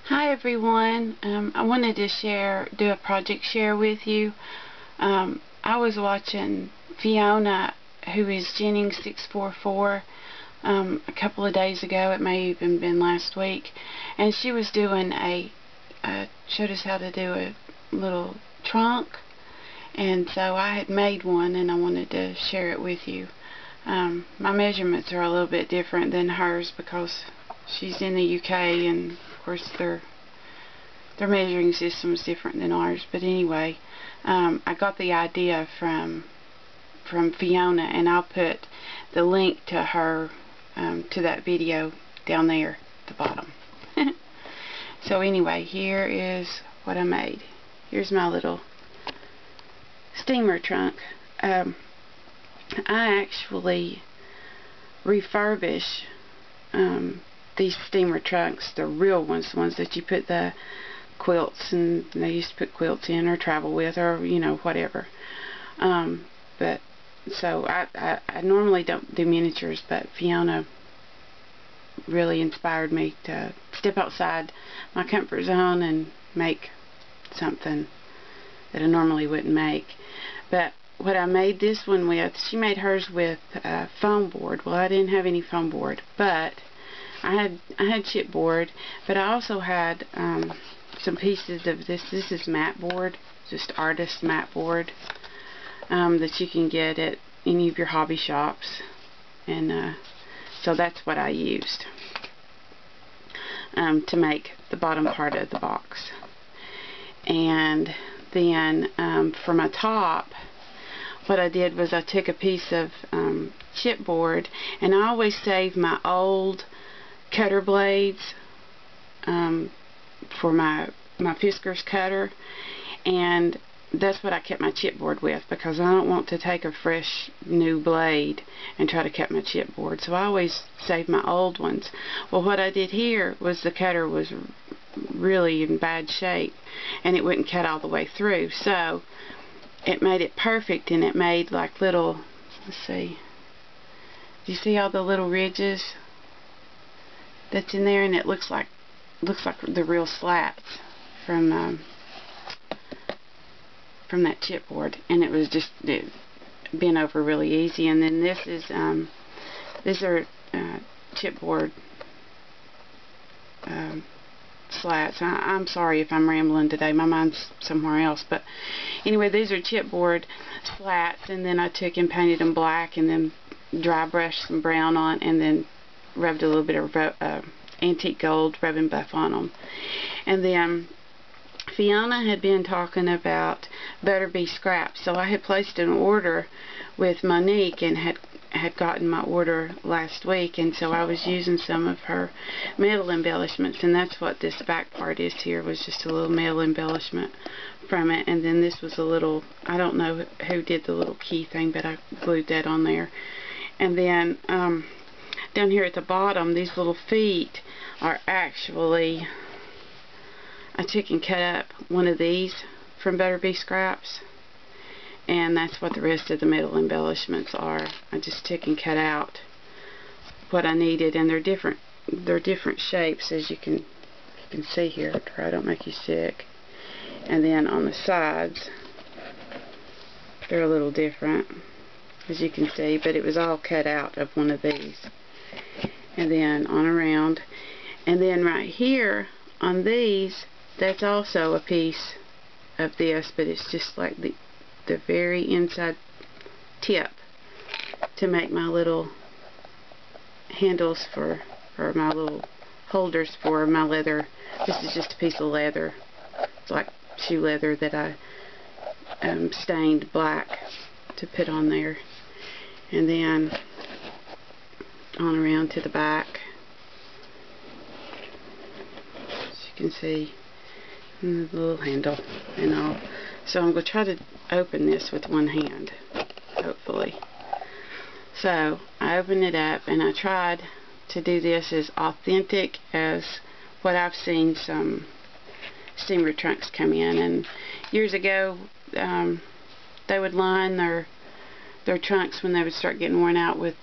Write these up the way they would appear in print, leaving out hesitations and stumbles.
Hi everyone. I wanted to do a project share with you. I was watching Fiona, who is Jennings 644, a couple of days ago. It may have even been last week, and she was doing showed us how to do a little trunk, and so I had made one and I wanted to share it with you. My measurements are a little bit different than hers because she's in the UK, and of course their measuring system is different than ours. But anyway, I got the idea from Fiona, and I'll put the link to her to that video down there at the bottom. So anyway, here is what I made. Here's my little steamer trunk. I actually refurbish these steamer trunks, the real ones, the ones that you put the quilts, and they used to put quilts in or travel with, or you know, whatever. But so I normally don't do miniatures, but Fiona really inspired me to step outside my comfort zone and make something that I normally wouldn't make. But what I made this one with, she made hers with foam board. Well, I didn't have any foam board, but I had chipboard, but I also had some pieces of this. This is mat board, just artist mat board, that you can get at any of your hobby shops, and so that's what I used to make the bottom part of the box. And then for my top, what I did was I took a piece of chipboard, and I always save my old cutter blades for my Fiskars cutter, and that's what I kept my chipboard with, because I don't want to take a fresh new blade and try to cut my chipboard, so I always save my old ones. Well, what I did here was the cutter was really in bad shape and it wouldn't cut all the way through, so it made it perfect, and it made like little, let's see, do you see all the little ridges that's in there? And it looks like the real slats from that chipboard, and it was just bent over really easy. And then this is these are chipboard slats. I'm sorry if I'm rambling today, my mind's somewhere else, but anyway, these are chipboard slats, and then I took and painted them black, and then dry brushed some brown on, and then rubbed a little bit of antique gold rubbing buff on them. And then Fiona had been talking about Butterby scraps, so I had placed an order with Monique and had gotten my order last week, and so I was using some of her metal embellishments, and that's what this back part is here, was just a little metal embellishment from it. And then this was a little, I don't know who did the little key thing, but I glued that on there. And then down here at the bottom, these little feet are actually, I took and cut up one of these from Butterby scraps, and that's what the rest of the metal embellishments are. I just took and cut out what I needed, and they're different shapes, as you can see here. Try, don't make you sick. And then on the sides, they're a little different, as you can see, but it was all cut out of one of these. And then on around, and then right here on these, that's also a piece of this, but it's just like the very inside tip to make my little handles for, or my little holders for my leather. This is just a piece of leather. It's like shoe leather that I stained black to put on there. And then on around to the back, as you can see, and the little handle and all. So I'm going to try to open this with one hand, hopefully. So I opened it up, and I tried to do this as authentic as what I've seen some steamer trunks come in. And years ago, they would line their trunks when they would start getting worn out with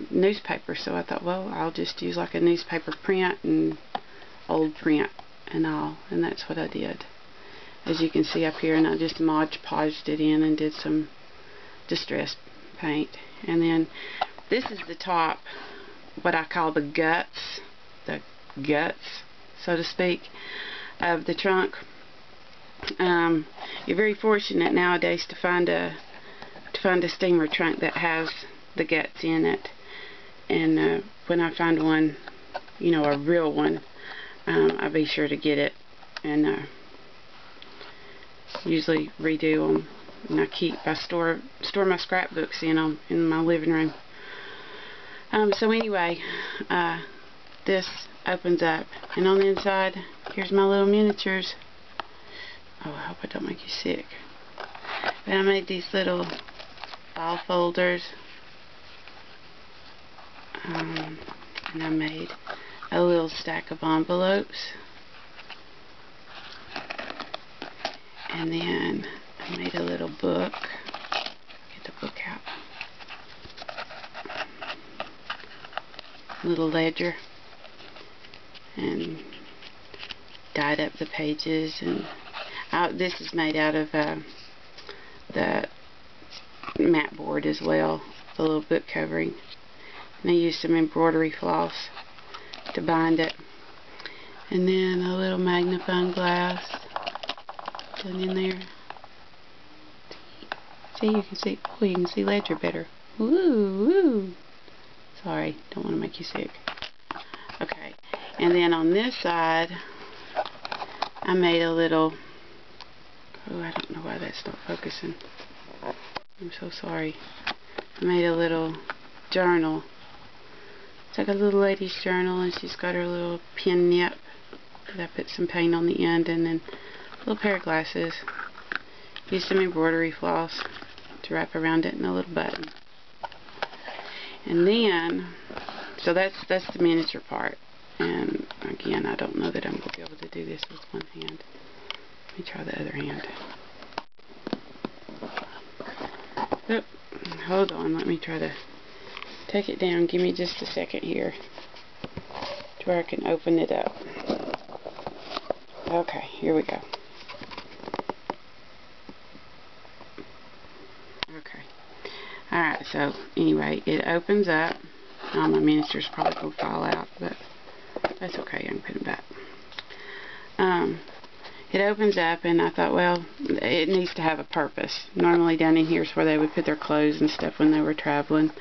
newspaper. So I thought, well, I'll just use like a newspaper print and old print and all, and that's what I did, as you can see up here. And I just Mod Podged it in and did some distress paint. And then this is the top, what I call the guts, so to speak, of the trunk. You're very fortunate nowadays to find a steamer trunk that has the guts in it. And when I find one, you know, a real one, I'll be sure to get it, and usually redo them. And I store my scrapbooks in them in my living room. So anyway, this opens up, and on the inside, here's my little miniatures. Oh, I hope I don't make you sick. But I made these little file folders, and I made a little stack of envelopes, and then I made a little book. Get the book out. Little ledger, and dyed up the pages. And this is made out of the mat board as well, the little book covering. And I used some embroidery floss to bind it. And then a little magnifying glass done in there. See, you can see. Oh, you can see ledger better. Woo, woo. Sorry, don't want to make you sick. Okay, and then on this side, I made a little. Oh, I don't know why that's not focusing. I'm so sorry. I made a little journal. It's like a little lady's journal, and she's got her little pen nip that I put some paint on the end, and then a little pair of glasses. Used some embroidery floss to wrap around it, and a little button. And then, so that's the miniature part. And again, I don't know that I'm going to be able to do this with one hand. Let me try the other hand. Oop, hold on, let me try to take it down. Give me just a second here to where I can open it up. Okay, here we go. Okay. Alright, so anyway, it opens up. My miniature's probably going to fall out, but that's okay, I can put them back. It opens up, and I thought, well, it needs to have a purpose. Normally down in here is where they would put their clothes and stuff when they were traveling.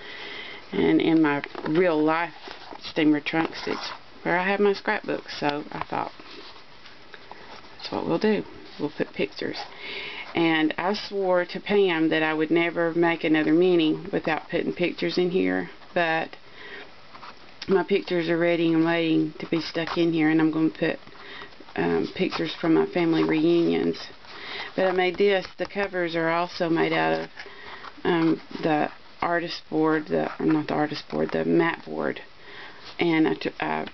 And in my real life steamer trunks, it's where I have my scrapbooks. So I thought, that's what we'll do. We'll put pictures. And I swore to Pam that I would never make another mini without putting pictures in here. But my pictures are ready and waiting to be stuck in here, and I'm going to put pictures from my family reunions. But I made this. The covers are also made out of the artist board, not the artist board, the mat board. And I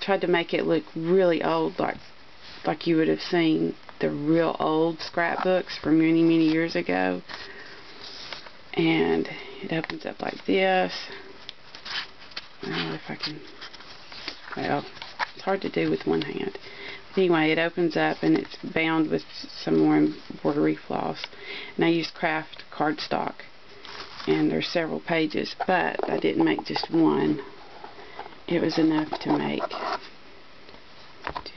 tried to make it look really old, like you would have seen the real old scrapbooks from many, many years ago. And it opens up like this. I don't know if I can, well, it's hard to do with one hand. Anyway, it opens up, and it's bound with some more embroidery floss. And I used craft cardstock, and there's several pages, but I didn't make just one. It was enough to make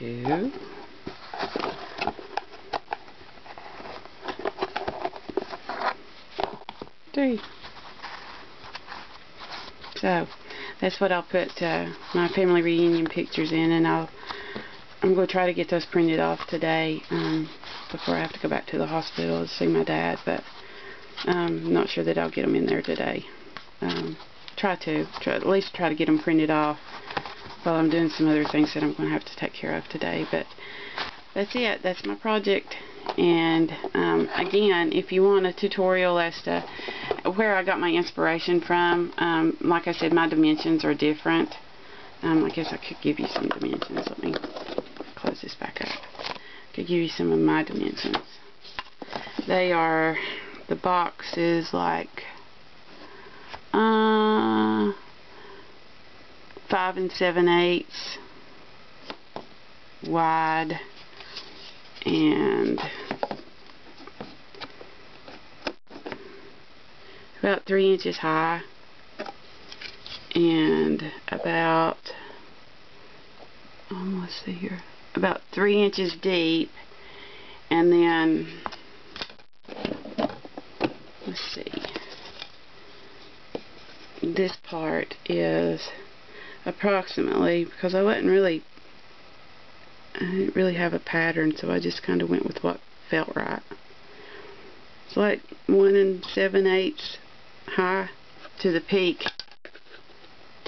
2, 3. So that's what I'll put my family reunion pictures in, and I'm going to try to get those printed off today before I have to go back to the hospital to see my dad, but I'm not sure that I'll get them in there today. At least try to get them printed off while I'm doing some other things that I'm going to have to take care of today. But that's it. That's my project. And again, if you want a tutorial as to where I got my inspiration from, like I said, my dimensions are different. I guess I could give you some dimensions. Let me close this back up. I could give you some of my dimensions. They are, the box is like 5 7/8 wide and about 3 inches high and about, let's see here, about 3 inches deep. And then, let's see, this part is approximately, because I didn't really have a pattern, so I just kind of went with what felt right. It's like 1 7/8 high to the peak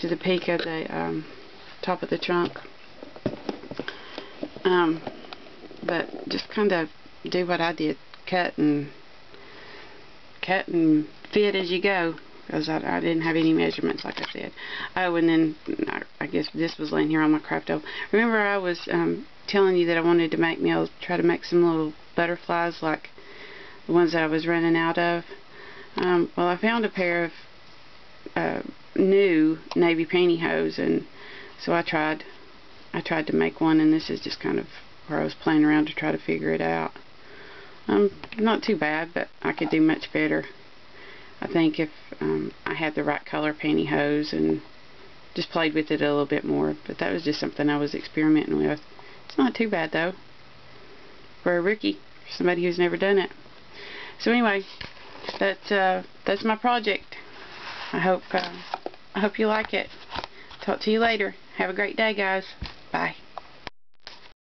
of the top of the trunk. But just kind of do what I did, cut and fit as you go, because I didn't have any measurements, like I said. Oh, and then I guess this was laying here on my craft table. Remember I was telling you that I wanted to try to make some little butterflies like the ones that I was running out of. Well, I found a pair of new navy pantyhose, and so I tried to make one, and this is just kind of where I was playing around to try to figure it out. Not too bad, but I could do much better, I think, if I had the right color pantyhose and just played with it a little bit more. But that was just something I was experimenting with. It's not too bad though for a rookie, somebody who's never done it. So anyway, that's my project. I hope you like it. Talk to you later. Have a great day, guys. Bye.